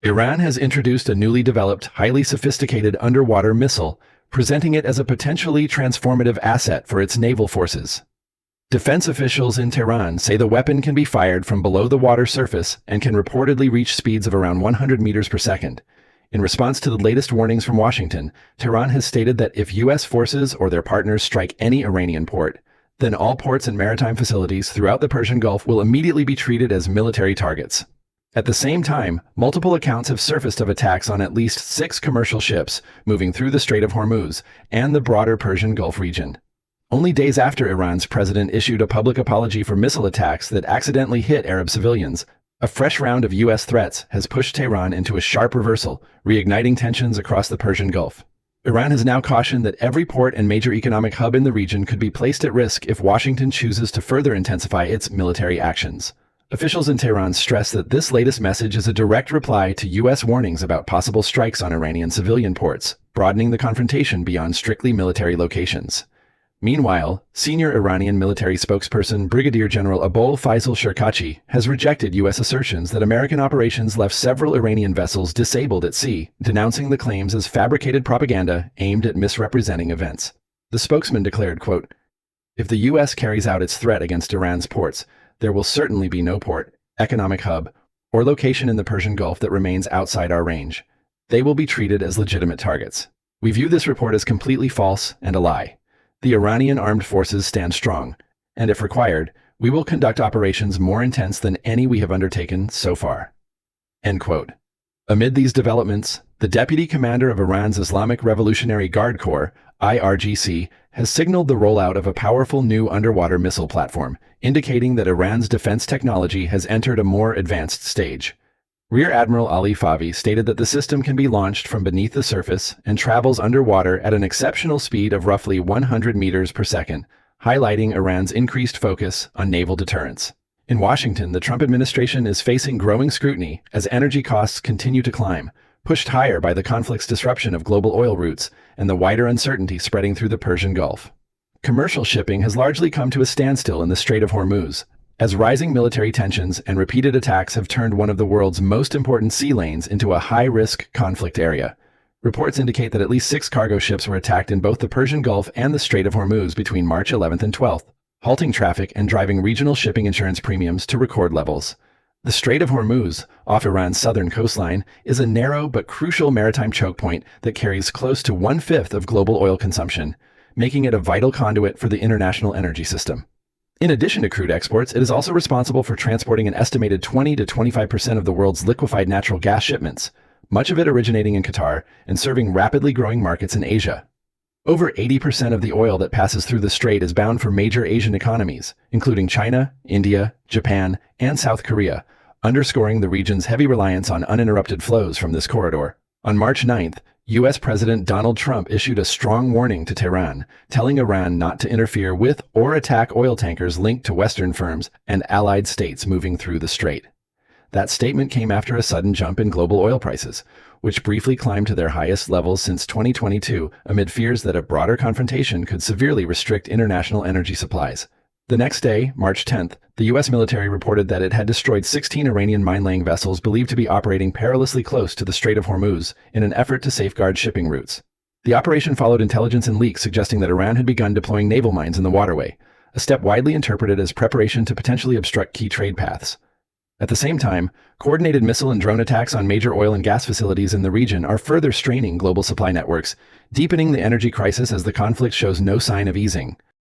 Iran has introduced a newly developed, highly sophisticated underwater missile, presenting it as a potentially transformative asset for its naval forces. Defense officials in Tehran say the weapon can be fired from below the water surface and can reportedly reach speeds of around 100 meters per second. In response to the latest warnings from Washington, Tehran has stated that if U.S. forces or their partners strike any Iranian port, then all ports and maritime facilities throughout the Persian Gulf will immediately be treated as military targets. At the same time, multiple accounts have surfaced of attacks on at least 6 commercial ships moving through the Strait of Hormuz and the broader Persian Gulf region. Only days after Iran's president issued a public apology for missile attacks that accidentally hit Arab civilians, a fresh round of U.S. threats has pushed Tehran into a sharp reversal, reigniting tensions across the Persian Gulf. Iran has now cautioned that every port and major economic hub in the region could be placed at risk if Washington chooses to further intensify its military actions. Officials in Tehran stress that this latest message is a direct reply to U.S. warnings about possible strikes on Iranian civilian ports, broadening the confrontation beyond strictly military locations. Meanwhile, senior Iranian military spokesperson Brigadier General Abol Faisal Sherkachi has rejected U.S. assertions that American operations left several Iranian vessels disabled at sea, denouncing the claims as fabricated propaganda aimed at misrepresenting events. The spokesman declared, quote, "If the U.S. carries out its threat against Iran's ports, there will certainly be no port, economic hub, or location in the Persian Gulf that remains outside our range. They will be treated as legitimate targets. We view this report as completely false and a lie. The Iranian armed forces stand strong, and if required, we will conduct operations more intense than any we have undertaken so far." End quote. Amid these developments, the deputy commander of Iran's Islamic Revolutionary Guard Corps, IRGC, has signaled the rollout of a powerful new underwater missile platform, indicating that Iran's defense technology has entered a more advanced stage. Rear Admiral Ali Favi stated that the system can be launched from beneath the surface and travels underwater at an exceptional speed of roughly 100 meters per second, highlighting Iran's increased focus on naval deterrence. In Washington, the Trump administration is facing growing scrutiny as energy costs continue to climb, pushed higher by the conflict's disruption of global oil routes and the wider uncertainty spreading through the Persian Gulf. Commercial shipping has largely come to a standstill in the Strait of Hormuz, as rising military tensions and repeated attacks have turned one of the world's most important sea lanes into a high-risk conflict area. Reports indicate that at least 6 cargo ships were attacked in both the Persian Gulf and the Strait of Hormuz between March 11th and 12th, halting traffic and driving regional shipping insurance premiums to record levels. The Strait of Hormuz, off Iran's southern coastline, is a narrow but crucial maritime choke point that carries close to 1/5 of global oil consumption, making it a vital conduit for the international energy system. In addition to crude exports, it is also responsible for transporting an estimated 20 to 25% of the world's liquefied natural gas shipments, much of it originating in Qatar and serving rapidly growing markets in Asia. Over 80% of the oil that passes through the strait is bound for major Asian economies, including China, India, Japan, and South Korea, underscoring the region's heavy reliance on uninterrupted flows from this corridor. On March 9th, U.S. President Donald Trump issued a strong warning to Tehran, telling Iran not to interfere with or attack oil tankers linked to Western firms and allied states moving through the strait. That statement came after a sudden jump in global oil prices, which briefly climbed to their highest levels since 2022 amid fears that a broader confrontation could severely restrict international energy supplies. The next day, March 10th, the U.S. military reported that it had destroyed 16 Iranian mine-laying vessels believed to be operating perilously close to the Strait of Hormuz in an effort to safeguard shipping routes. The operation followed intelligence and leaks suggesting that Iran had begun deploying naval mines in the waterway, a step widely interpreted as preparation to potentially obstruct key trade paths. At the same time, coordinated missile and drone attacks on major oil and gas facilities in the region are further straining global supply networks, deepening the energy crisis as the conflict shows no sign of easing.